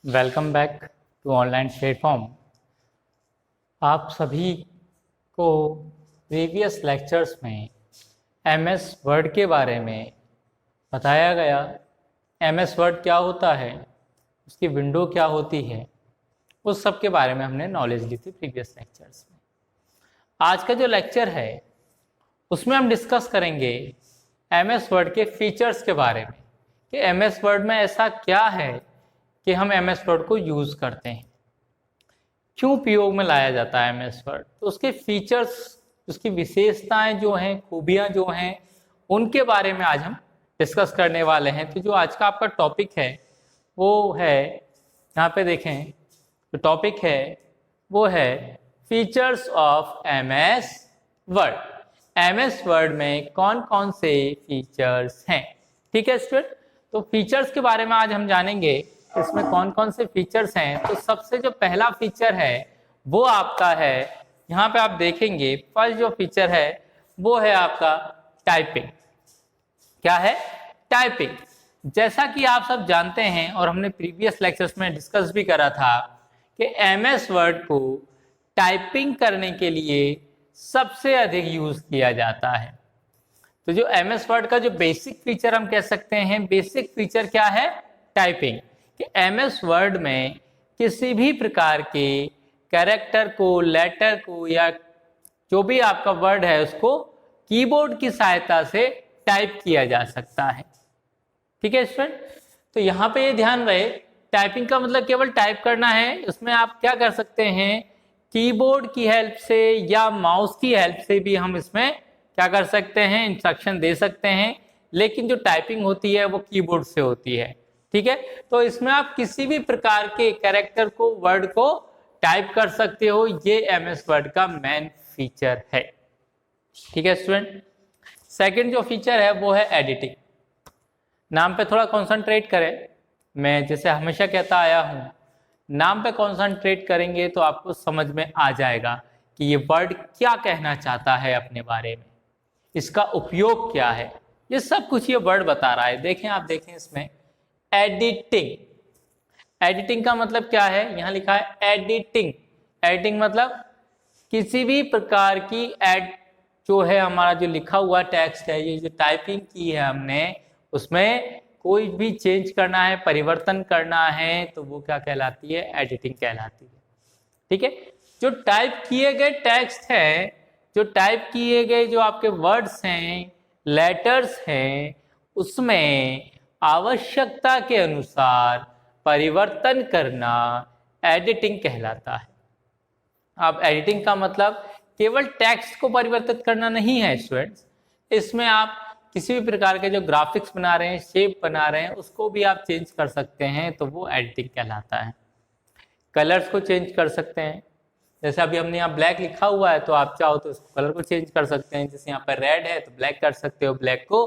Welcome back to online platform. आप सभी को प्रीवियस लेक्चर्स में एमएस वर्ड के बारे में बताया गया। एमएस वर्ड क्या होता है, उसकी विंडो क्या होती है, उस सब के बारे में हमने नॉलेज ली थी प्रीवियस लेक्चर्स में। आज का जो लेक्चर है उसमें हम डिस्कस करेंगे एमएस वर्ड के फीचर्स के बारे में कि एमएस वर्ड में ऐसा क्या है कि हम एमएस वर्ड को यूज़ करते हैं, क्यों प्रयोग में लाया जाता है एमएस वर्ड, तो उसके फीचर्स, उसकी विशेषताएं जो हैं, खूबियां जो हैं, उनके बारे में आज हम डिस्कस करने वाले हैं। तो जो आज का आपका टॉपिक है वो है, यहाँ पे देखें, जो टॉपिक है वो है features of MS word. MS word में कौन कौन से फीचर्स हैं। ठीक है स्टूडेंट, तो फीचर्स के बारे में आज हम जानेंगे इसमें कौन कौन से फीचर्स हैं। तो सबसे जो पहला फीचर है वो आपका है, यहाँ पे आप देखेंगे फर्स्ट जो फीचर है वो है आपका टाइपिंग। क्या है? टाइपिंग। जैसा कि आप सब जानते हैं और हमने प्रीवियस लेक्चर्स में डिस्कस भी करा था कि एमएस वर्ड को टाइपिंग करने के लिए सबसे अधिक यूज किया जाता है। तो जो एमएस वर्ड का जो बेसिक फीचर हम कह सकते हैं, बेसिक फीचर क्या है? टाइपिंग। कि एमएस वर्ड में किसी भी प्रकार के कैरेक्टर को, लेटर को या जो भी आपका वर्ड है उसको कीबोर्ड की सहायता से टाइप किया जा सकता है। ठीक है स्टूडेंट, तो यहाँ पे ये ध्यान रहे, टाइपिंग का मतलब केवल टाइप करना है। उसमें आप क्या कर सकते हैं, कीबोर्ड की हेल्प से या माउस की हेल्प से भी हम इसमें क्या कर सकते हैं, इंस्ट्रक्शन दे सकते हैं। लेकिन जो टाइपिंग होती है वो कीबोर्ड से होती है। ठीक है, तो इसमें आप किसी भी प्रकार के कैरेक्टर को, वर्ड को टाइप कर सकते हो। ये एमएस वर्ड का मेन फीचर है। ठीक है स्टूडेंट, सेकंड जो फीचर है वो है एडिटिंग। नाम पे थोड़ा कॉन्सेंट्रेट करें। मैं जैसे हमेशा कहता आया हूं, नाम पे कॉन्सेंट्रेट करेंगे तो आपको समझ में आ जाएगा कि ये वर्ड क्या कहना चाहता है अपने बारे में, इसका उपयोग क्या है, ये सब कुछ ये वर्ड बता रहा है। देखें, आप देखें इसमें एडिटिंग। एडिटिंग का मतलब क्या है? यहां लिखा है एडिटिंग। एडिटिंग मतलब किसी भी प्रकार की एड जो है, हमारा जो लिखा हुआ टेक्स्ट है, ये जो टाइपिंग की है हमने, उसमें कोई भी चेंज करना है, परिवर्तन करना है, तो वो क्या कहलाती है? एडिटिंग कहलाती है। ठीक है, जो टाइप किए गए टेक्स्ट है, जो टाइप किए गए जो आपके वर्ड्स हैं, लेटर्स हैं, उसमें आवश्यकता के अनुसार परिवर्तन करना एडिटिंग कहलाता है। अब एडिटिंग का मतलब केवल टेक्स्ट को परिवर्तित करना नहीं है स्टूडेंट्स, इसमें आप किसी भी प्रकार के जो ग्राफिक्स बना रहे हैं, शेप बना रहे हैं, उसको भी आप चेंज कर सकते हैं, तो वो एडिटिंग कहलाता है। कलर्स को चेंज कर सकते हैं, जैसे अभी हमने यहाँ ब्लैक लिखा हुआ है, तो आप चाहो तो उसको कलर को चेंज कर सकते हैं। जैसे यहाँ पर रेड है तो ब्लैक कर सकते हो, ब्लैक को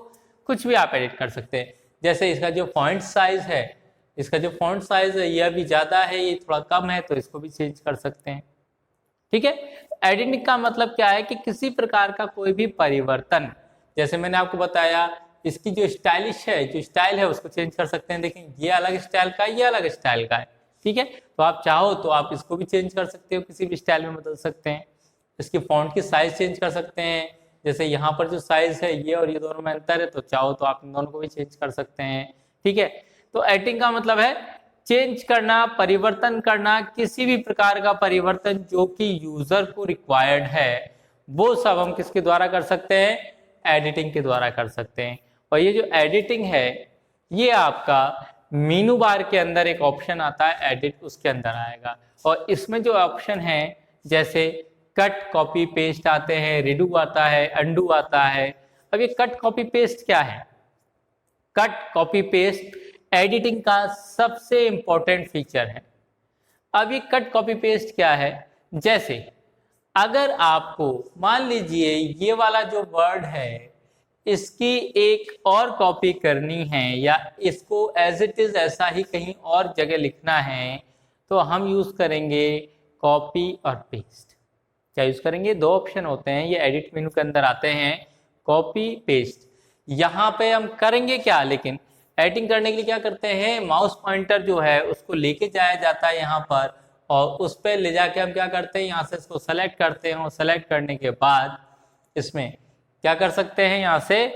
कुछ भी आप एडिट कर सकते हैं। जैसे इसका जो फॉन्ट साइज है, इसका जो फॉन्ट साइज है ये अभी ज़्यादा है, ये थोड़ा कम है, तो इसको भी चेंज कर सकते हैं। ठीक है, एडिटिंग का मतलब क्या है कि किसी प्रकार का कोई भी परिवर्तन, जैसे मैंने आपको बताया, इसकी जो स्टाइलिश है, जो स्टाइल है, उसको चेंज कर सकते हैं। देखें, ये अलग स्टाइल का है, ये अलग स्टाइल का है। ठीक है, तो आप चाहो तो आप इसको भी चेंज कर सकते हो, किसी भी स्टाइल में बदल सकते हैं। इसकी फॉन्ट की साइज चेंज कर सकते हैं। जैसे यहाँ पर जो साइज है ये और ये दोनों में अंतर है, तो चाहो तो आप इन दोनों को भी चेंज कर सकते हैं। ठीक है, तो एडिटिंग का मतलब है चेंज करना, परिवर्तन करना, किसी भी प्रकार का परिवर्तन जो कि यूजर को रिक्वायर्ड है, वो सब हम किसके द्वारा कर सकते हैं? एडिटिंग के द्वारा कर सकते हैं। और ये जो एडिटिंग है, ये आपका मेनू बार के अंदर एक ऑप्शन आता है एडिट, उसके अंदर आएगा। और इसमें जो ऑप्शन है, जैसे कट, कॉपी, पेस्ट आते हैं, रिडू आता है, अंडू आता है। अब ये कट, कॉपी, पेस्ट क्या है? कट, कॉपी, पेस्ट एडिटिंग का सबसे इंपॉर्टेंट फीचर है। अब ये कट, कॉपी, पेस्ट क्या है? जैसे अगर आपको मान लीजिए ये वाला जो वर्ड है, इसकी एक और कॉपी करनी है या इसको एज इट इज ऐसा ही कहीं और जगह लिखना है, तो हम यूज करेंगे कॉपी और पेस्ट। क्या यूज करेंगे? दो ऑप्शन होते हैं, ये एडिट मेनू के अंदर आते हैं, कॉपी, पेस्ट। यहाँ पे हम करेंगे क्या, लेकिन एडिटिंग करने के लिए क्या करते हैं, माउस पॉइंटर जो है उसको लेके जाया जाता है यहाँ पर, और उस पर ले जाके हम क्या करते हैं, यहाँ से इसको सेलेक्ट करते हैं, और सेलेक्ट करने के बाद इसमें क्या कर सकते हैं, यहाँ से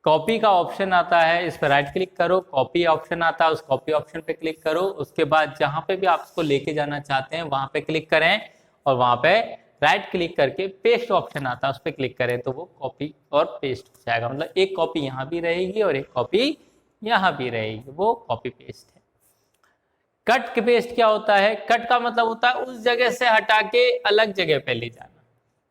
कॉपी का ऑप्शन आता है, इस पर राइट क्लिक करो, कॉपी ऑप्शन आता है, उस कॉपी ऑप्शन पे क्लिक करो, उसके बाद जहाँ पे भी आप इसको लेके जाना चाहते हैं वहां पे क्लिक करें, और वहां पे राइट क्लिक करके पेस्ट ऑप्शन आता है, उस पर क्लिक करें तो वो कॉपी और पेस्ट हो जाएगा। मतलब एक कॉपी यहाँ भी रहेगी और एक कॉपी यहाँ भी रहेगी, वो कॉपी पेस्ट है। कट के पेस्ट क्या होता है, कट का मतलब होता है उस जगह से हटा के अलग जगह पे ले जाना।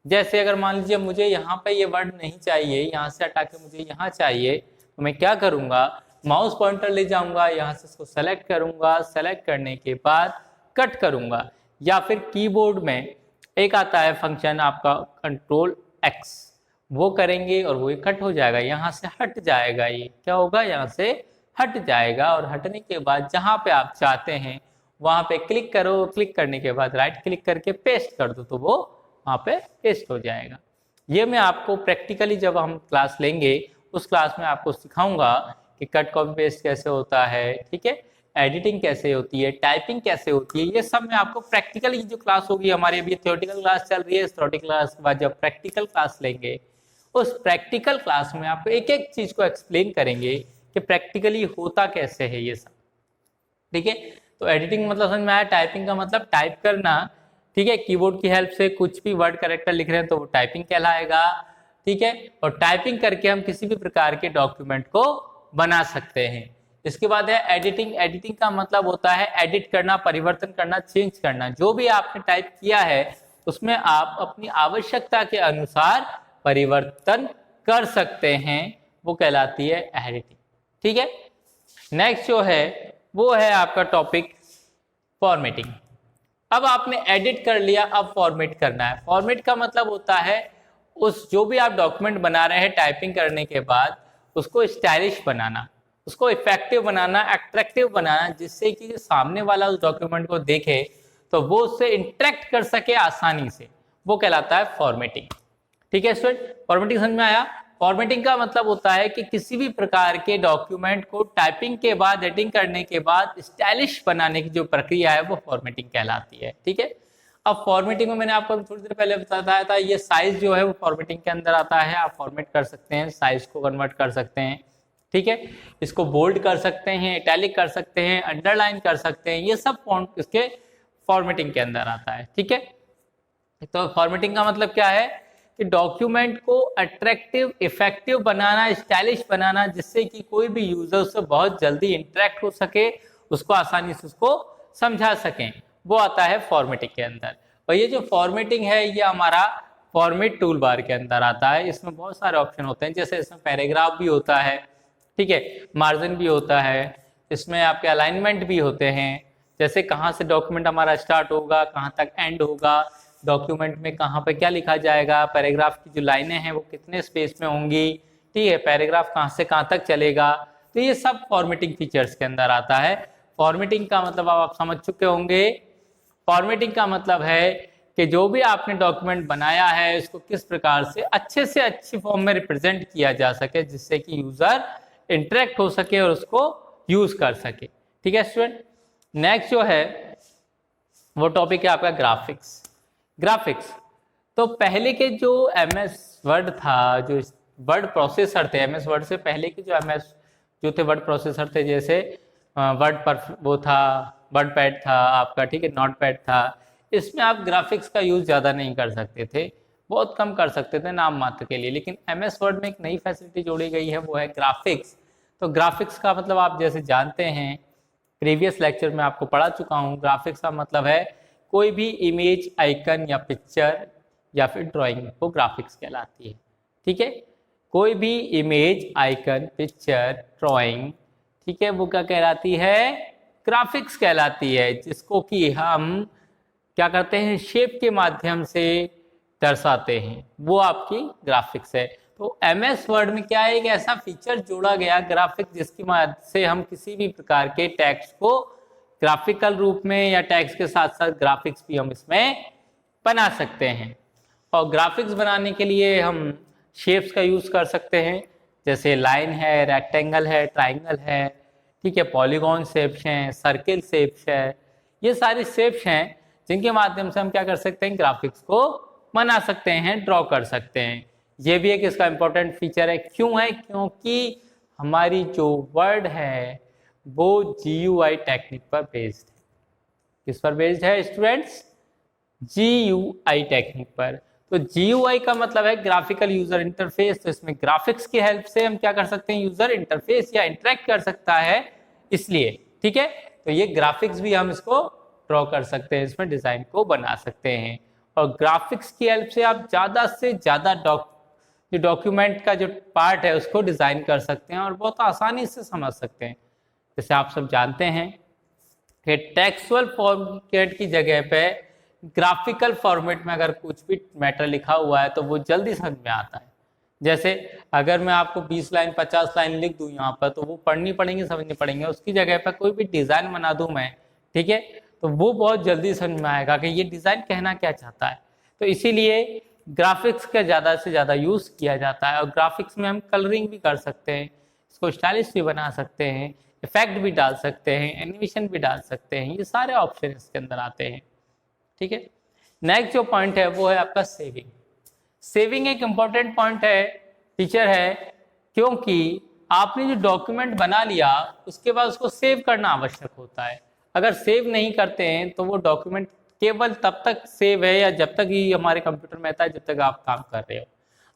जैसे अगर मान लीजिए मुझे यहाँ पे ये वर्ड नहीं चाहिए, यहाँ से हटा के मुझे यहाँ चाहिए, तो मैं क्या करूँगा, माउस पॉइंटर ले जाऊँगा, यहाँ से इसको सेलेक्ट करूँगा, सेलेक्ट करने के बाद कट करूँगा, या फिर कीबोर्ड में एक आता है फंक्शन आपका Ctrl+X, वो करेंगे और वो कट हो जाएगा, यहाँ से हट जाएगा, ये क्या होगा, यहाँ से हट जाएगा, और हटने के बाद जहाँ पे आप चाहते हैं वहाँ पे क्लिक करो, क्लिक करने के बाद राइट क्लिक करके पेस्ट कर दो तो वो वहाँ पे पेस्ट हो जाएगा। ये मैं आपको प्रैक्टिकली जब हम क्लास लेंगे उस क्लास में आपको सिखाऊंगा कि कट कॉपी पेस्ट कैसे होता है, ठीक है, एडिटिंग कैसे होती है, टाइपिंग कैसे होती है, ये सब मैं आपको प्रैक्टिकली जो क्लास होगी, हमारी अभी थ्योरेटिकल क्लास चल रही है, इस थ्योरेटिकल क्लास के बाद जब प्रैक्टिकल क्लास लेंगे उस प्रैक्टिकल क्लास में आपको एक एक चीज को एक्सप्लेन करेंगे कि प्रैक्टिकली होता कैसे है ये सब, ठीक है। तो एडिटिंग मतलब समझ में आया, टाइपिंग का मतलब टाइप करना, ठीक है, कीबोर्ड की हेल्प से कुछ भी वर्ड कैरेक्टर लिख रहे हैं तो वो टाइपिंग कहलाएगा, ठीक है। और टाइपिंग करके हम किसी भी प्रकार के डॉक्यूमेंट को बना सकते हैं। इसके बाद है एडिटिंग। एडिटिंग का मतलब होता है एडिट करना, परिवर्तन करना, चेंज करना। जो भी आपने टाइप किया है उसमें आप अपनी आवश्यकता के अनुसार परिवर्तन कर सकते हैं, वो कहलाती है एडिटिंग, ठीक है। नेक्स्ट जो है वो है आपका टॉपिक फॉर्मेटिंग। अब आपने एडिट कर लिया, अब फॉर्मेट करना है। फॉर्मेट का मतलब होता है उस जो भी आप डॉक्यूमेंट बना रहे हैं टाइपिंग करने के बाद उसको स्टाइलिश बनाना, उसको इफेक्टिव बनाना, अट्रैक्टिव बनाना, जिससे कि सामने वाला उस डॉक्यूमेंट को देखे तो वो उससे इंटरेक्ट कर सके आसानी से, वो कहलाता है फॉर्मेटिंग, ठीक है स्टूडेंट। फॉर्मेटिंग समझ में आया। फॉर्मेटिंग का मतलब होता है कि किसी भी प्रकार के डॉक्यूमेंट को टाइपिंग के बाद, एडिटिंग करने के बाद स्टाइलिश बनाने की जो प्रक्रिया है वो फॉर्मेटिंग कहलाती है, ठीक है। अब फॉर्मेटिंग में मैंने आपको थोड़ी देर पहले बताया था, ये साइज जो है वो फॉर्मेटिंग के अंदर आता है। आप फॉर्मेट कर सकते हैं, साइज को कन्वर्ट कर सकते हैं, ठीक है, इसको बोल्ड कर सकते हैं, इटैलिक कर सकते हैं, अंडरलाइन कर सकते हैं, ये सब फॉन्ट इसके फॉर्मेटिंग के अंदर आता है, ठीक है। तो फॉर्मेटिंग का मतलब क्या है कि डॉक्यूमेंट को अट्रैक्टिव, इफेक्टिव बनाना, स्टाइलिश बनाना, जिससे कि कोई भी यूजर से बहुत जल्दी इंटरेक्ट हो सके, उसको आसानी से उसको समझा सकें, वो आता है फॉर्मेटिंग के अंदर। और ये जो फॉर्मेटिंग है ये हमारा फॉर्मेट टूल बार के अंदर आता है। इसमें बहुत सारे ऑप्शन होते हैं, जैसे इसमें पैराग्राफ भी होता है, ठीक है, मार्जिन भी होता है, इसमें आपके अलाइनमेंट भी होते हैं, जैसे कहाँ से डॉक्यूमेंट हमारा स्टार्ट होगा, कहाँ तक एंड होगा, डॉक्यूमेंट में कहाँ पे क्या लिखा जाएगा, पैराग्राफ की जो लाइनें हैं वो कितने स्पेस में होंगी, ठीक है, पैराग्राफ कहाँ से कहाँ तक चलेगा, तो ये सब फॉर्मेटिंग फीचर्स के अंदर आता है। फॉर्मेटिंग का मतलब आप समझ चुके होंगे। फॉर्मेटिंग का मतलब है कि जो भी आपने डॉक्यूमेंट बनाया है उसको किस प्रकार से अच्छी फॉर्म में रिप्रेजेंट किया जा सके, जिससे कि यूजर इंटरेक्ट हो सके और उसको यूज कर सके, ठीक है स्टूडेंट। नेक्स्ट जो है वो टॉपिक है आपका ग्राफिक्स। ग्राफिक्स तो पहले के जो MS वर्ड था, जो वर्ड प्रोसेसर थे, MS वर्ड से पहले के जो MS जो थे वर्ड प्रोसेसर थे, जैसे वर्ड पर वो था, वर्ड पैड था आपका, ठीक है, नोट पैड था, इसमें आप ग्राफिक्स का यूज ज़्यादा नहीं कर सकते थे, बहुत कम कर सकते थे नाम मात्र के लिए। लेकिन MS वर्ड में एक नई फैसिलिटी जोड़ी गई है, वो है ग्राफिक्स। तो ग्राफिक्स का मतलब आप जैसे जानते हैं, प्रीवियस लेक्चर में आपको पढ़ा चुका हूँ, ग्राफिक्स का मतलब है कोई भी इमेज, आइकन या पिक्चर या फिर ड्राइंग वो ग्राफिक्स कहलाती है, ठीक है। कोई भी इमेज, आइकन, पिक्चर, ड्राइंग, ठीक है, वो क्या कहलाती है, ग्राफिक्स कहलाती है, जिसको कि हम क्या करते हैं, शेप के माध्यम से दर्शाते हैं, वो आपकी ग्राफिक्स है। तो MS वर्ड में क्या है, एक ऐसा फीचर जोड़ा गया ग्राफिक्स, जिसकी मदद से हम किसी भी प्रकार के टेक्स्ट को ग्राफिकल रूप में या टेक्स्ट के साथ साथ ग्राफिक्स भी हम इसमें बना सकते हैं। और ग्राफिक्स बनाने के लिए हम शेप्स का यूज़ कर सकते हैं, जैसे लाइन है, रेक्टेंगल है, ट्राइंगल है, ठीक है, पॉलीगॉन शेप्स हैं, सर्किल शेप्स है, ये सारी शेप्स हैं जिनके माध्यम से हम क्या कर सकते हैं, ग्राफिक्स को बना सकते हैं, ड्रॉ कर सकते हैं। ये भी एक इसका इंपॉर्टेंट फीचर है। क्यों है? क्योंकि हमारी जो वर्ड है वो GUI टेक्निक पर बेस्ड है। किस पर बेस्ड है स्टूडेंट्स? GUI टेक्निक पर। तो GUI का मतलब है ग्राफिकल यूजर इंटरफेस। तो इसमें ग्राफिक्स की हेल्प से हम क्या कर सकते हैं, यूजर इंटरफेस या इंटरेक्ट कर सकता है, इसलिए। ठीक है, तो ये ग्राफिक्स भी हम इसको ड्रॉ कर सकते हैं, इसमें डिजाइन को बना सकते हैं। और ग्राफिक्स की हेल्प से आप ज्यादा से ज्यादा जो डॉक्यूमेंट का जो पार्ट है उसको डिजाइन कर सकते हैं और बहुत आसानी से समझ सकते हैं। जैसे आप सब जानते हैं कि टेक्सुअल फॉर्मेट की जगह पे ग्राफिकल फॉर्मेट में अगर कुछ भी मैटर लिखा हुआ है तो वो जल्दी समझ में आता है। जैसे अगर मैं आपको 20 लाइन 50 लाइन लिख दूं यहाँ पर, तो वो पढ़नी पड़ेंगी, समझनी पड़ेंगे। उसकी जगह पर कोई भी डिजाइन बना दूं मैं, ठीक है, तो वो बहुत जल्दी समझ में आएगा कि ये डिजाइन कहना क्या चाहता है। तो इसीलिए ग्राफिक्स का ज़्यादा से ज़्यादा यूज़ किया जाता है। और ग्राफिक्स में हम कलरिंग भी कर सकते हैं, इसको स्टाइलिश भी बना सकते हैं, इफेक्ट भी डाल सकते हैं, एनिमेशन भी डाल सकते हैं, ये सारे ऑप्शन इसके अंदर आते हैं। ठीक है, नेक्स्ट जो पॉइंट है वो है आपका सेविंग। सेविंग एक इम्पॉर्टेंट पॉइंट है, फीचर है, क्योंकि आपने जो डॉक्यूमेंट बना लिया उसके बाद उसको सेव करना आवश्यक होता है। अगर सेव नहीं करते हैं तो वो डॉक्यूमेंट केवल तब तक सेव है या जब तक ही हमारे कंप्यूटर में आता है जब तक आप काम कर रहे हो।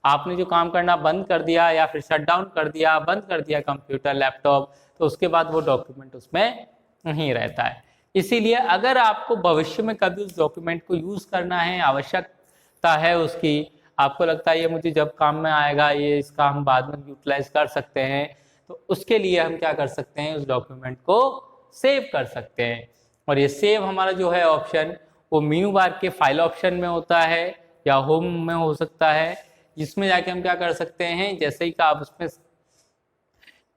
आपने जो काम करना बंद कर दिया या फिर शट डाउन कर दिया, बंद कर दिया कंप्यूटर लैपटॉप, तो उसके बाद वो डॉक्यूमेंट उसमें नहीं रहता है। इसीलिए अगर आपको भविष्य में कभी उस डॉक्यूमेंट को यूज करना है, आवश्यकता है उसकी, आपको लगता है ये मुझे जब काम में आएगा, ये इसका हम बाद में यूटिलाइज कर सकते हैं, तो उसके लिए हम क्या कर सकते हैं, उस डॉक्यूमेंट को सेव कर सकते हैं। और ये सेव हमारा जो है ऑप्शन वो मेनू बार के फाइल ऑप्शन में होता है या होम में हो सकता है, जिसमें जाके हम क्या कर सकते हैं, जैसे ही आप उसमें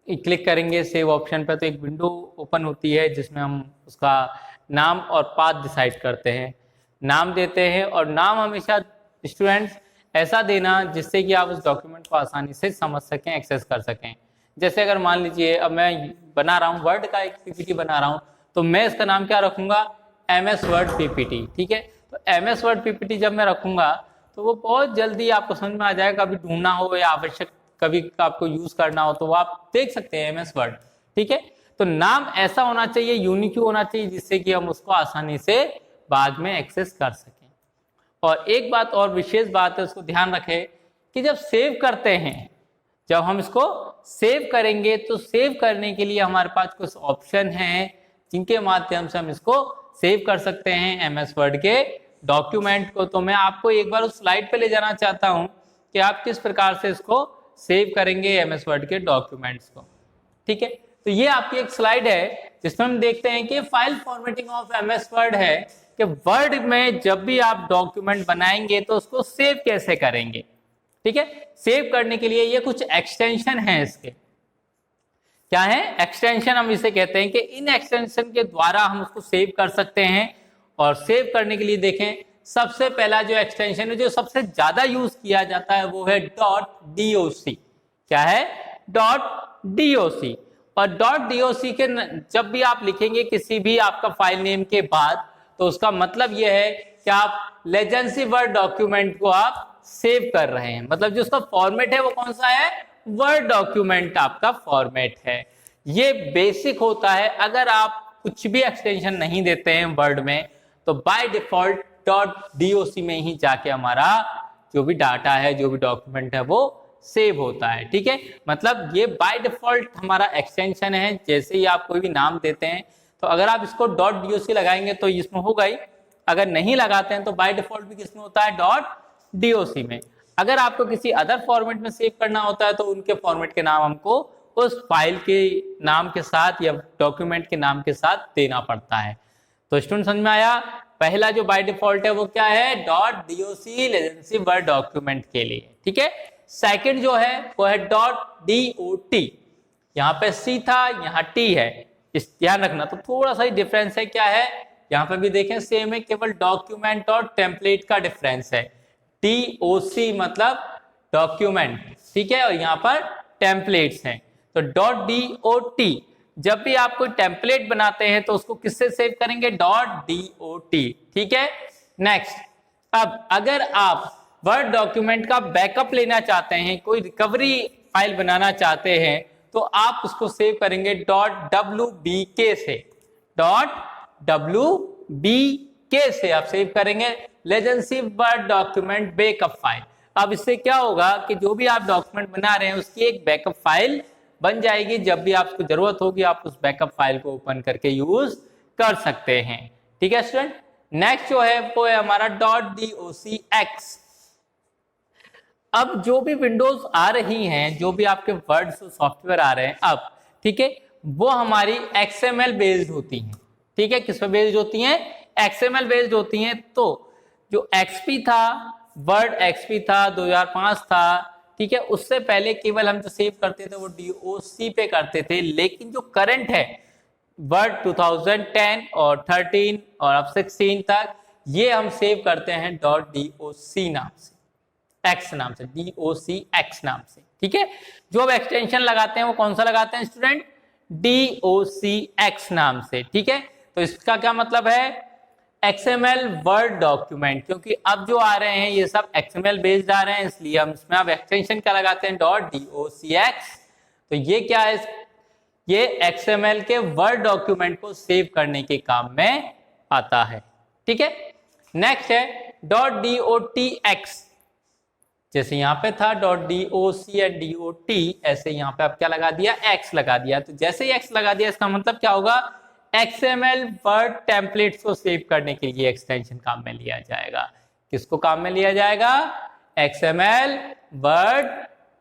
क्लिक करेंगे सेव ऑप्शन पर तो एक विंडो ओपन होती है जिसमें हम उसका नाम और पाथ डिसाइड करते हैं, नाम देते हैं। और नाम हमेशा स्टूडेंट्स ऐसा देना जिससे कि आप उस डॉक्यूमेंट को आसानी से समझ सकें, एक्सेस कर सकें। जैसे अगर मान लीजिए अब मैं बना रहा हूँ वर्ड का एक पीपीटी बना रहा हूँ, तो मैं इसका नाम क्या रखूंगा, MS वर्ड पीपीटी। ठीक है, तो MS वर्ड पीपीटी जब मैं रखूंगा तो वो बहुत जल्दी आपको समझ में आ जाएगा। कभी ढूंढना हो या आवश्यक कभी आपको यूज करना हो तो वो आप देख सकते हैं MS वर्ड। ठीक है, तो नाम ऐसा होना चाहिए, यूनिक होना चाहिए, जिससे कि हम उसको आसानी से बाद में एक्सेस कर सकें। और एक बात और विशेष बात है, उसको ध्यान रखें कि जब सेव करते हैं, जब हम इसको सेव करेंगे तो सेव करने के लिए हमारे पास कुछ ऑप्शन हैं जिनके माध्यम से हम इसको सेव कर सकते हैं MS वर्ड के डॉक्यूमेंट को। तो मैं आपको एक बार उस स्लाइड पे ले जाना चाहता हूं कि आप किस प्रकार से इसको सेव करेंगे MS वर्ड के डॉक्यूमेंट्स को। ठीक है, तो ये आपकी एक स्लाइड है जिसमें हम देखते हैं कि file formatting of MS word है कि वर्ड में जब भी आप डॉक्यूमेंट बनाएंगे तो उसको सेव कैसे करेंगे। ठीक है, सेव करने के लिए ये कुछ एक्सटेंशन है, इसके क्या है, एक्सटेंशन हम इसे कहते हैं कि इन एक्सटेंशन के द्वारा हम उसको सेव कर सकते हैं। और सेव करने के लिए देखें, सबसे पहला जो एक्सटेंशन है जो सबसे ज्यादा यूज किया जाता है वो है .doc। क्या है, .doc। और .doc के जब भी आप लिखेंगे किसी भी आपका फाइल नेम के बाद, तो उसका मतलब यह है कि आप लेजेंसी वर्ड डॉक्यूमेंट को आप सेव कर रहे हैं। मतलब जो उसका फॉर्मेट है वो कौन सा है, वर्ड डॉक्यूमेंट आपका फॉर्मेट है। ये बेसिक होता है। अगर आप कुछ भी एक्सटेंशन नहीं देते हैं वर्ड में तो बाय डिफॉल्ट .doc में ही जाके हमारा जो भी डाटा है, जो भी डॉक्यूमेंट है वो सेव होता है। ठीक है, मतलब ये बाय डिफॉल्ट हमारा एक्सटेंशन है। जैसे ही आप कोई भी नाम देते हैं तो अगर आप इसको .doc लगाएंगे तो इसमें होगा ही, अगर नहीं लगाते हैं तो बाय डिफॉल्ट भी किसमें होता है, .doc में। अगर आपको किसी अदर फॉर्मेट में सेव करना होता है तो उनके फॉर्मेट के नाम हमको उस फाइल के नाम के साथ या डॉक्यूमेंट के नाम के साथ देना पड़ता है। तो स्टूडेंट समझ में आया, पहला जो बाय डिफॉल्ट है वो क्या है, .doc लेजेंसी वर्ड डॉक्यूमेंट के लिए। ठीक है, सेकंड जो है वो है .dot। यहाँ पे C था, यहाँ T है, इस ध्यान रखना। तो थोड़ा सा ही डिफरेंस है, क्या है, यहाँ पे भी देखें सेम है, केवल डॉक्यूमेंट और टेम्पलेट का डिफरेंस है। DOC मतलब डॉक्यूमेंट, ठीक है, और यहाँ पर टेम्पलेट्स हैं। तो .dot जब भी आप कोई टेम्पलेट बनाते हैं तो उसको किससे सेव करेंगे? .dot। ठीक है। नेक्स्ट, अब अगर आप वर्ड डॉक्यूमेंट का बैकअप लेना चाहते हैं, कोई रिकवरी फाइल बनाना चाहते हैं, तो आप उसको सेव करेंगे .wbk से। .wbk से आप सेव करेंगे, लेजेंसी वर्ड डॉक्यूमेंट बैकअप फाइल। अब इससे क्या होगा कि जो भी आप डॉक्यूमेंट बना रहे हैं उसकी एक बैकअप फाइल बन जाएगी। जब भी आपको जरूरत होगी आप उस बैकअप फाइल को ओपन करके यूज कर सकते हैं। ठीक है स्टूडेंट। नेक्स्ट जो है वो है हमारा .docx। अब जो भी विंडोज आ रही हैं, जो भी आपके वर्ड सॉफ्टवेयर आ रहे हैं अब, ठीक है, वो हमारी XML बेस्ड होती हैं। ठीक है, किस पे बेस्ड होती हैं? XML बेस्ड होती हैं। तो जो XP था, वर्ड XP था, 2005 था, ठीक है, उससे पहले केवल हम जो सेव करते थे वो DOC पे करते थे। लेकिन जो करंट है वर्ड 2010 और 13 और अब 16 तक, ये हम सेव करते हैं .doc नाम से, X नाम से, DOCX नाम से। ठीक है, जो अब एक्सटेंशन लगाते हैं वो कौन सा लगाते हैं स्टूडेंट? DOCX नाम से। ठीक है, तो इसका क्या मतलब है? XML वर्ड डॉक्यूमेंट, क्योंकि अब जो आ रहे हैं ये सब XML बेस्ड आ रहे हैं, इसलिए हम इसमें अब एक्सटेंशन क्या लगाते हैं? .docx। तो ये क्या है? ये XML के वर्ड डॉक्यूमेंट को सेव करने के काम में आता है। ठीक है। नेक्स्ट है .dotx। जैसे यहाँ पे था .doc या .dot, ऐसे यहाँ पे आप क्या लगा दिया? X लगा दिया। तो जैसे ही X लगा दिया इसका मतलब क्या होगा? XML वर्ड टेम्पलेट्स को सेव करने के लिए एक्सटेंशन काम में लिया जाएगा। किसको काम में लिया जाएगा? XML वर्ड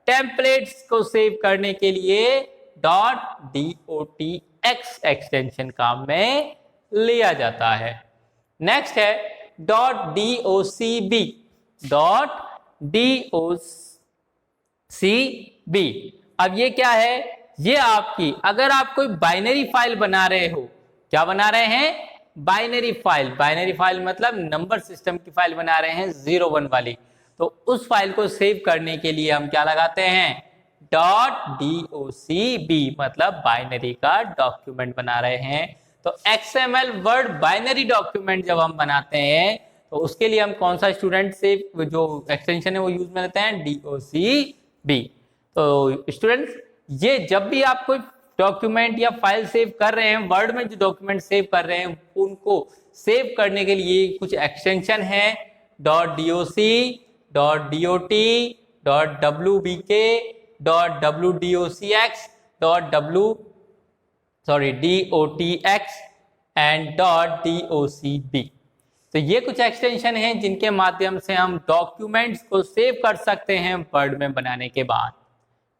टेम्पलेट्स को सेव करने के लिए .docx एक्सटेंशन काम में लिया जाता है। नेक्स्ट है .docb। .docb। अब ये क्या है? ये आपकी, अगर आप कोई बाइनरी फाइल बना रहे हो, क्या बना रहे हैं? Binary file. बाइनरी फाइल मतलब नंबर सिस्टम की फाइल बना रहे हैं 0-1 वाली, तो उस फाइल को सेव करने के लिए हम क्या लगाते हैं? .docb, मतलब बाइनरी का डॉक्यूमेंट बना रहे हैं। तो XML वर्ड बाइनरी डॉक्यूमेंट जब हम बनाते हैं तो उसके लिए हम कौन सा स्टूडेंट सेव जो एक्सटेंशन है वो यूज में लेते हैं? DOCB। तो स्टूडेंट्स, ये जब भी आप कोई डॉक्यूमेंट या फाइल सेव कर रहे हैं, वर्ड में जो डॉक्यूमेंट सेव कर रहे हैं उनको सेव करने के लिए कुछ एक्सटेंशन है .doc, .dot, .wbk, .wdocx, .dotx and .docb। तो ये कुछ एक्सटेंशन हैं जिनके माध्यम से हम डॉक्यूमेंट्स को सेव कर सकते हैं वर्ड में बनाने के बाद।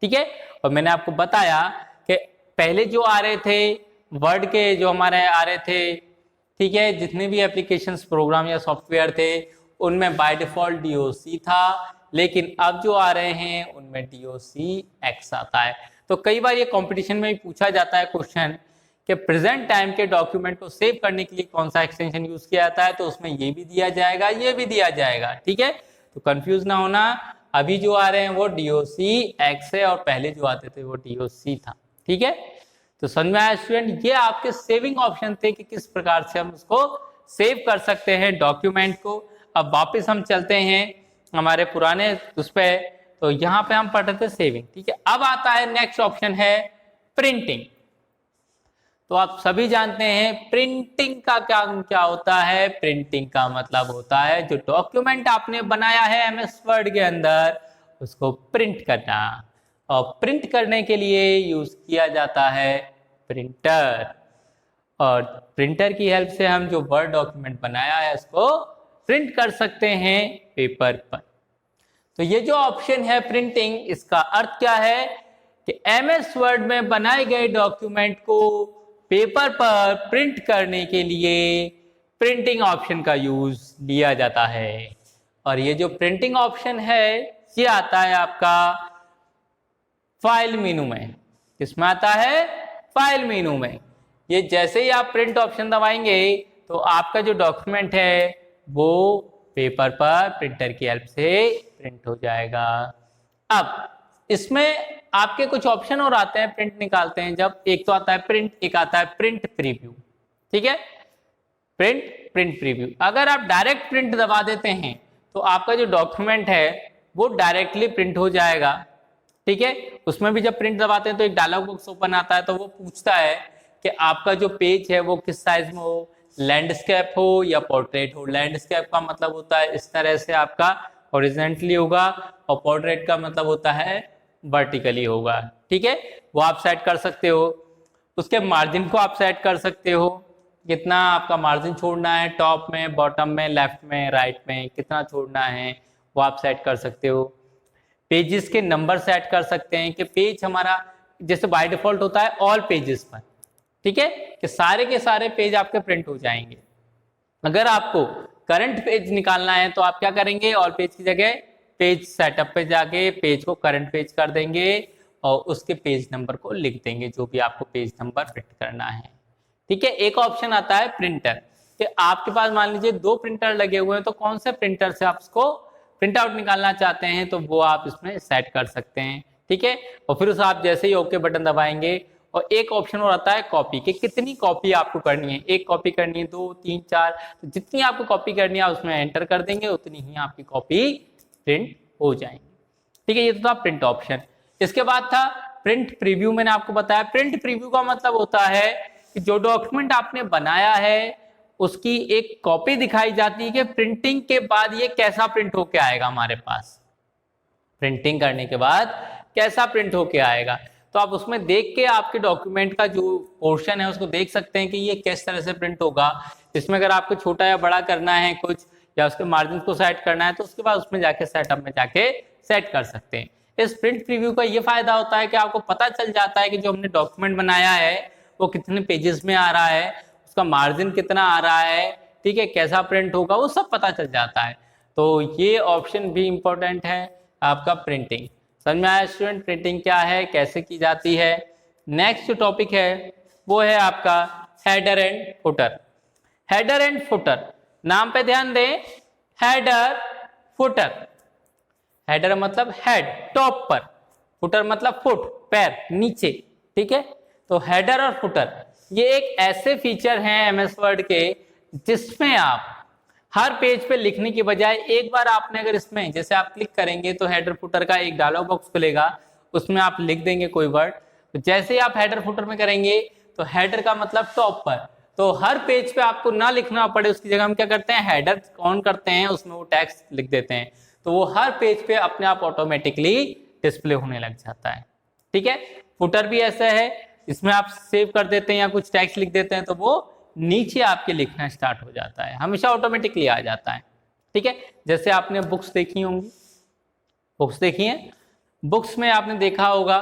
ठीक है, और मैंने आपको बताया कि पहले जो आ रहे थे वर्ड के, जो हमारे आ रहे थे, ठीक है, जितने भी एप्लीकेशंस, प्रोग्राम या सॉफ्टवेयर थे उनमें बाय डिफॉल्ट DOC था, लेकिन अब जो आ रहे हैं उनमें DOCX आता है। तो कई बार ये कंपटीशन में भी पूछा जाता है क्वेश्चन कि प्रेजेंट टाइम के डॉक्यूमेंट को सेव करने के लिए कौन सा एक्सटेंशन यूज किया जाता है, तो उसमें ये भी दिया जाएगा, ये भी दिया जाएगा। ठीक है, तो कंफ्यूज ना होना। अभी जो आ रहे हैं वो DOCX है और पहले जो आते थे वो DOC था। ठीक है, तो समझ में आया स्टूडेंट? ये आपके सेविंग ऑप्शन थे कि किस प्रकार से हम उसको सेव कर सकते हैं डॉक्यूमेंट को। अब वापस हम चलते हैं हमारे पुराने उस पे, तो यहाँ पे हम पढ़ रहे थे सेविंग। ठीक है, अब आता है नेक्स्ट ऑप्शन है प्रिंटिंग। तो आप सभी जानते हैं प्रिंटिंग का क्या होता है। प्रिंटिंग का मतलब होता है जो डॉक्यूमेंट आपने बनाया है MS वर्ड के अंदर उसको प्रिंट करना, और प्रिंट करने के लिए यूज किया जाता है प्रिंटर, और प्रिंटर की हेल्प से हम जो वर्ड डॉक्यूमेंट बनाया है उसको प्रिंट कर सकते हैं पेपर पर। तो ये जो ऑप्शन है प्रिंटिंग, इसका अर्थ क्या है कि MS वर्ड में बनाए गए डॉक्यूमेंट को पेपर पर प्रिंट करने के लिए प्रिंटिंग ऑप्शन का यूज लिया जाता है। और ये जो प्रिंटिंग ऑप्शन है ये आता है आपका फाइल मेनू में। किसमें आता है? फाइल मेनू में। ये जैसे ही आप प्रिंट ऑप्शन दबाएंगे तो आपका जो डॉक्यूमेंट है वो पेपर पर प्रिंटर की हेल्प से प्रिंट हो जाएगा। अब इसमें आपके कुछ ऑप्शन और आते हैं प्रिंट निकालते हैं जब, एक तो आता है प्रिंट, एक आता है प्रिंट प्रीव्यू। ठीक है, प्रिंट प्रीव्यू। अगर आप डायरेक्ट प्रिंट दबा देते हैं तो आपका जो डॉक्यूमेंट है वो डायरेक्टली प्रिंट हो जाएगा। ठीक है, उसमें भी जब प्रिंट दबाते हैं तो एक डायलॉग बॉक्स ओपन आता है, तो वो पूछता है कि आपका जो पेज है वो किस साइज में हो, लैंडस्केप हो या पोर्ट्रेट हो। लैंडस्केप का मतलब होता है इस तरह से आपका हॉरिजॉन्टली होगा, और पोर्ट्रेट का मतलब होता है वर्टिकली होगा। ठीक है, वो आप सेट कर सकते हो। उसके मार्जिन को आप सेट कर सकते हो, कितना आपका मार्जिन छोड़ना है, टॉप में, बॉटम में, लेफ्ट में, राइट में, कितना छोड़ना है वो आप सेट कर सकते हो। पेजेस के नंबर सेट कर सकते हैं कि पेज हमारा जैसे बाय डिफॉल्ट होता है ऑल पेजेस पर, ठीक है, कि सारे के सारे पेज आपके प्रिंट हो जाएंगे। अगर आपको करंट पेज निकालना है तो आप क्या करेंगे, ऑल पेज की जगह पेज सेटअप पे जाके पेज को करंट पेज कर देंगे और उसके पेज नंबर को लिख देंगे, जो भी आपको पेज नंबर प्रिंट करना है। ठीक है, एक ऑप्शन आता है प्रिंटर, कि आपके पास मान लीजिए 2 प्रिंटर लगे हुए हैं, तो कौन से प्रिंटर से आप उसको प्रिंट आउट निकालना चाहते हैं तो वो आप इसमें सेट कर सकते हैं। ठीक है, और फिर उस आप जैसे ही ओके बटन दबाएंगे, और एक ऑप्शन और आता है कॉपी, कि कितनी कॉपी आपको करनी है, 1 कॉपी करनी है, 2, 3, 4, तो जितनी आपको कॉपी करनी है उसमें एंटर कर देंगे, उतनी ही आपकी कॉपी प्रिंट हो जाएंगी। ठीक है, ये तो था प्रिंट ऑप्शन। इसके बाद था प्रिंट प्रीव्यू। मैंने आपको बताया प्रिंट प्रीव्यू का मतलब होता है कि जो डॉक्यूमेंट आपने बनाया है उसकी एक कॉपी दिखाई जाती है कि प्रिंटिंग के बाद ये कैसा प्रिंट होके आएगा हमारे पास, प्रिंटिंग करने के बाद कैसा प्रिंट होके आएगा। तो आप उसमें देख के आपके डॉक्यूमेंट का जो पोर्शन है उसको देख सकते हैं कि ये किस तरह से प्रिंट होगा। इसमें अगर आपको छोटा या बड़ा करना है कुछ, या उसके मार्जिन को सेट करना है, तो उसके बाद उसमें जाके सेटअप में जाके सेट कर सकते हैं। इस प्रिंट प्रीव्यू का ये फायदा होता है कि आपको पता चल जाता है कि जो हमने डॉक्यूमेंट बनाया है वो कितने पेजेस में आ रहा है, उसका मार्जिन कितना आ रहा है, ठीक है, कैसा प्रिंट होगा, वो सब पता चल जाता है। तो ये ऑप्शन भी इंपॉर्टेंट है आपका प्रिंटिंग। समझ में आया स्टूडेंट, प्रिंटिंग क्या है, कैसे की जाती है। नेक्स्ट जो टॉपिक है वो है आपका header and footer. Header and footer, नाम पे ध्यान दें, हेडर फुटर। हेडर मतलब हेड टॉप पर, फुटर मतलब फुट पैर नीचे। ठीक है, तो हेडर और फुटर ये एक ऐसे फीचर हैं एमएस वर्ड के जिसमें आप हर पेज पे लिखने की बजाय एक बार आपने अगर इसमें जैसे आप क्लिक करेंगे तो हेडर फुटर का एक डायलॉग बॉक्स खुलेगा, उसमें आप लिख देंगे कोई वर्ड। तो जैसे ही आप हेडर फुटर में करेंगे तो हेडर का मतलब टॉप पर, तो हर पेज पे आपको ना लिखना पड़े उसकी जगह हम क्या करते हैं, हेडर ऑन करते हैं, उसमें वो टेक्स्ट लिख देते हैं, तो वो हर पेज पे अपने आप ऑटोमेटिकली डिस्प्ले होने लग जाता है। ठीक है, फुटर भी ऐसा है, इसमें आप सेव कर देते हैं या कुछ टेक्स्ट लिख देते हैं तो वो नीचे आपके लिखना स्टार्ट हो जाता है, हमेशा ऑटोमेटिकली आ जाता है। ठीक है, जैसे आपने बुक्स देखी होंगी, बुक्स देखी हैं, बुक्स में आपने देखा होगा,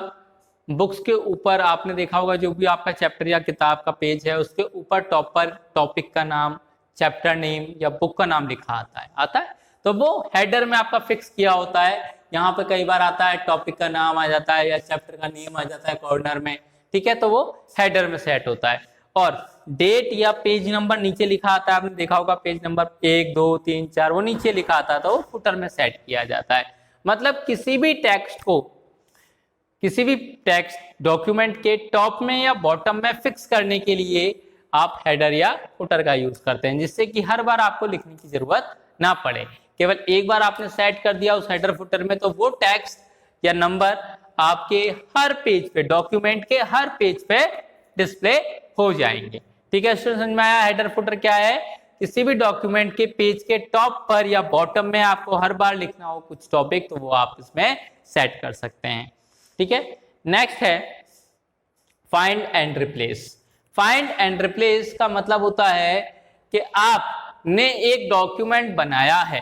बुक्स के ऊपर आपने देखा होगा जो भी आपका चैप्टर या किताब का पेज है उसके ऊपर टॉप पर टॉपिक का नाम, चैप्टर नेम या बुक का नाम लिखा आता है, तो वो हेडर में आपका फिक्स किया होता है। यहाँ पे कई बार आता है टॉपिक का नाम आ जाता है या चैप्टर का नेम आ जाता है कॉर्नर में। ठीक है, तो वो हेडर में सेट होता है। और डेट या पेज नंबर नीचे लिखा आता है, आपने देखा होगा पेज नंबर 1, 2, 3, 4 वो नीचे लिखा आता है, तो वो फुटर में सेट किया जाता है। मतलब किसी भी टेक्स्ट डॉक्यूमेंट के टॉप में या बॉटम में फिक्स करने के लिए आप हेडर या फुटर का यूज करते हैं, जिससे कि हर बार आपको लिखने की जरूरत ना पड़े, केवल एक बार आपने सेट कर दिया उस हेडर फुटर में तो वो टेक्स्ट या नंबर आपके हर पेज पे, डॉक्यूमेंट के हर पेज पे डिस्प्ले हो जाएंगे। ठीक है, समझ में आया हेडर फुटर क्या है, किसी भी डॉक्यूमेंट के पेज के टॉप पर या बॉटम में आपको हर बार लिखना हो कुछ टॉपिक तो वो आप इसमें सेट कर सकते हैं। ठीक है, नेक्स्ट है find and replace. Find and replace का मतलब होता है कि आपने एक डॉक्यूमेंट बनाया है,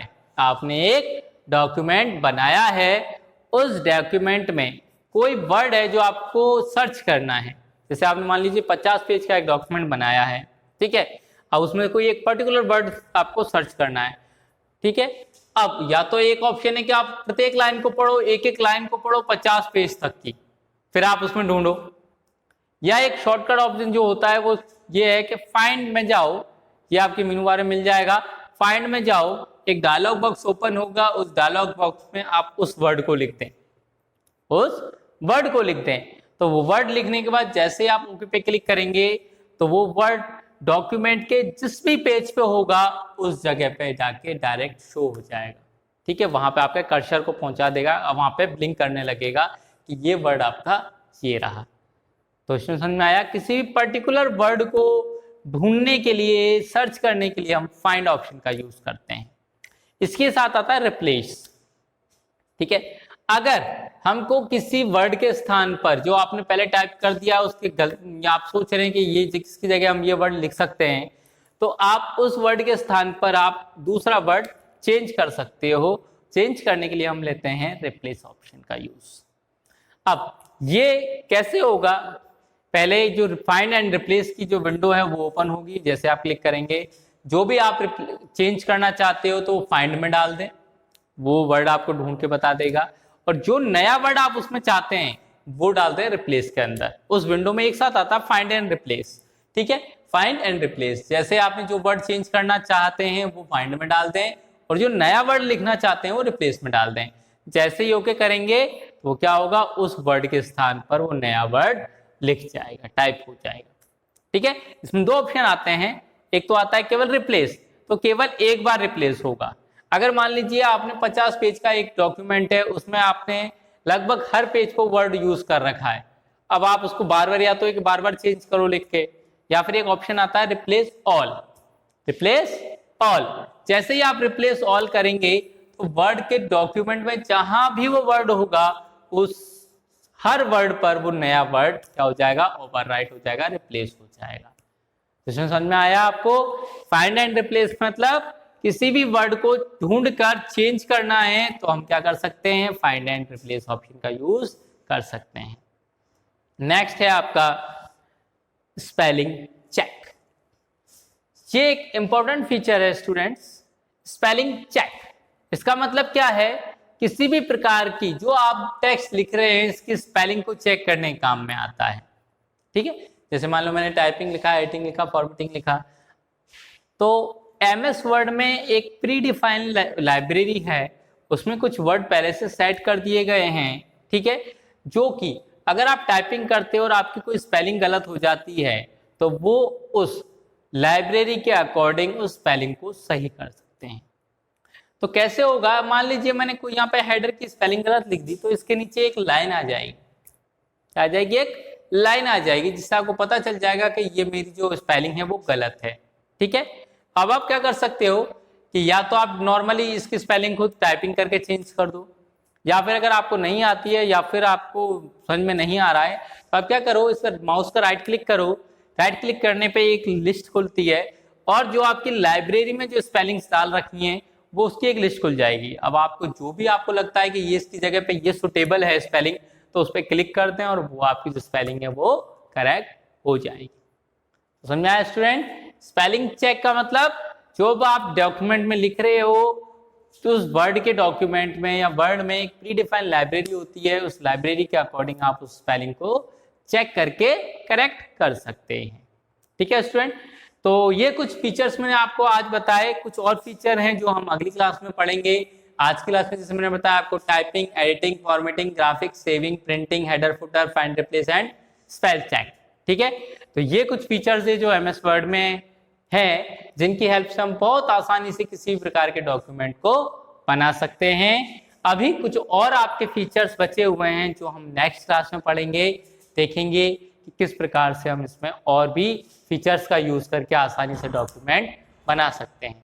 उस डॉक्यूमेंट में कोई वर्ड है जो आपको सर्च करना है। जैसे आपने मान लीजिए 50 पेज का एक डॉक्यूमेंट बनाया है, ठीक है, अब उसमें कोई एक पर्टिकुलर वर्ड आपको सर्च करना है। ठीक है, अब या तो एक ऑप्शन है कि आप प्रत्येक लाइन को पढ़ो, एक एक लाइन को पढ़ो 50 पेज तक की, फिर आप उसमें ढूंढो, या एक शॉर्टकट ऑप्शन जो होता है वो ये है कि फाइंड में जाओ, ये आपके मेनू बार में मिल जाएगा, फाइंड में जाओ, एक डायलॉग बॉक्स ओपन होगा, उस डायलॉग बॉक्स में आप उस वर्ड को लिख दें। उस वर्ड को लिख दें। तो वो वर्ड लिखने के बाद जैसे आप ओके पे क्लिक करेंगे तो वो वर्ड डॉक्यूमेंट के जिस भी पेज पे होगा उस जगह पे जाके डायरेक्ट शो हो जाएगा। ठीक है, वहां पे आपके कर्सर को पहुंचा देगा और वहां पे ब्लिंक करने लगेगा कि ये वर्ड आपका ये रहा। तो इसमें समझ में आया, किसी भी पर्टिकुलर वर्ड को ढूंढने के लिए, सर्च करने के लिए हम फाइंड ऑप्शन का यूज करते हैं। इसके साथ आता है रिप्लेस। ठीक है, अगर हमको किसी वर्ड के स्थान पर जो आपने पहले टाइप कर दिया उसके आप सोच रहे हैं कि ये किसकी जगह हम ये वर्ड लिख सकते हैं, तो आप उस वर्ड के स्थान पर आप दूसरा वर्ड चेंज कर सकते हो। चेंज करने के लिए हम लेते हैं रिप्लेस ऑप्शन का यूज। अब ये कैसे होगा, पहले जो फाइंड एंड रिप्लेस की जो विंडो है वो ओपन होगी। जैसे आप क्लिक करेंगे, जो भी आप चेंज करना चाहते हो तो फाइंड में डाल दें, वो वर्ड आपको ढूंढ के बता देगा। और जो नया वर्ड आप उसमें चाहते हैं वो डाल दें रिप्लेस के अंदर। उस विंडो में एक साथ आता है फाइंड एंड रिप्लेस। ठीक है, फाइंड एंड रिप्लेस, जैसे आपने जो वर्ड चेंज करना चाहते हैं वो फाइंड में डाल दें और जो नया वर्ड लिखना चाहते हैं वो रिप्लेस में डाल दें। जैसे ही ओके करेंगे तो क्या होगा, उस वर्ड के स्थान पर वो नया वर्ड लिख जाएगा, टाइप हो जाएगा। ठीक है, इसमें दो ऑप्शन आते हैं, एक तो आता है केवल रिप्लेस, तो केवल एक बार रिप्लेस होगा। अगर मान लीजिए आपने 50 पेज का एक डॉक्यूमेंट है, उसमें आपने लगभग हर पेज को वर्ड यूज कर रखा है, अब आप उसको बार बार या तो एक बार बार चेंज करो लिख के, या फिर एक ऑप्शन आता है रिप्लेस ऑल। रिप्लेस ऑल, जैसे ही आप रिप्लेस ऑल करेंगे तो वर्ड के डॉक्यूमेंट में जहां भी वो वर्ड होगा उस हर वर्ड पर वो नया वर्ड क्या हो जाएगा, ओवरराइट हो जाएगा, रिप्लेस हो जाएगा। तो समझ में आया आपको, फाइंड एंड रिप्लेस मतलब किसी भी वर्ड को ढूंढकर चेंज करना है तो हम क्या कर सकते हैं, फाइंड एंड रिप्लेस ऑप्शन का यूज कर सकते हैं। नेक्स्ट है आपका स्पेलिंग चेक। ये एक इंपॉर्टेंट फीचर है स्टूडेंट्स, स्पेलिंग चेक। इसका मतलब क्या है, किसी भी प्रकार की जो आप टेक्स्ट लिख रहे हैं इसकी स्पेलिंग को चेक करने के काम में आता है। ठीक है, जैसे मान लो मैंने टाइपिंग लिखा, एडिटिंग लिखा, फॉर्मेटिंग लिखा, तो एमएस वर्ड में एक प्री डिफाइंड लाइब्रेरी है, उसमें कुछ वर्ड पहले से सेट कर दिए गए हैं। ठीक है, जो कि अगर आप टाइपिंग करते हो और आपकी कोई स्पेलिंग गलत हो जाती है तो वो उस लाइब्रेरी के अकॉर्डिंग उस स्पेलिंग को सही कर सकते हैं। तो कैसे होगा, मान लीजिए मैंने कोई यहाँ पे हेडर की स्पेलिंग गलत लिख दी, तो इसके नीचे एक लाइन आ जाएगी, आ जाएगी एक लाइन आ जाएगी, जिससे आपको पता चल जाएगा कि ये मेरी जो स्पेलिंग है वो गलत है। ठीक है, अब आप क्या कर सकते हो कि या तो आप नॉर्मली इसकी स्पेलिंग खुद टाइपिंग करके चेंज कर दो, या फिर अगर आपको नहीं आती है या फिर आपको समझ में नहीं आ रहा है तो आप क्या करो, इस पर माउस का राइट क्लिक करो, राइट क्लिक करने पे एक लिस्ट खुलती है और जो आपकी लाइब्रेरी में जो स्पेलिंग्स डाल रखी हैं वो उसकी एक लिस्ट खुल जाएगी। अब आपको जो भी आपको लगता है कि ये इसकी जगह पे ये सुटेबल है स्पेलिंग, तो उस पर क्लिक कर दें और वो आपकी जो स्पेलिंग है वो करेक्ट हो जाएगी। समझ में आया स्टूडेंट? स्पेलिंग चेक का मतलब जो आप डॉक्यूमेंट में लिख रहे हो तो उस वर्ड के डॉक्यूमेंट में या वर्ड में एक प्री डिफाइंड लाइब्रेरी होती है, उस लाइब्रेरी के अकॉर्डिंग आप उस स्पेलिंग को चेक करके करेक्ट कर सकते हैं। ठीक है स्टूडेंट, तो ये कुछ फीचर्स मैंने आपको आज बताए, कुछ और फीचर हैं जो हम अगली क्लास में पढ़ेंगे। आज की क्लास में जैसे मैंने बताया आपको typing, editing, formatting, graphics, saving, printing, header, footer, find, replace and spell check. ठीक है, तो ये कुछ फीचर्स है जो एमएस वर्ड में है, जिनकी हेल्प से हम बहुत आसानी से किसी भी प्रकार के डॉक्यूमेंट को बना सकते हैं। अभी कुछ और आपके फीचर्स बचे हुए हैं जो हम नेक्स्ट क्लास में पढ़ेंगे, देखेंगे कि किस प्रकार से हम इसमें और भी फीचर्स का यूज करके आसानी से डॉक्यूमेंट बना सकते हैं।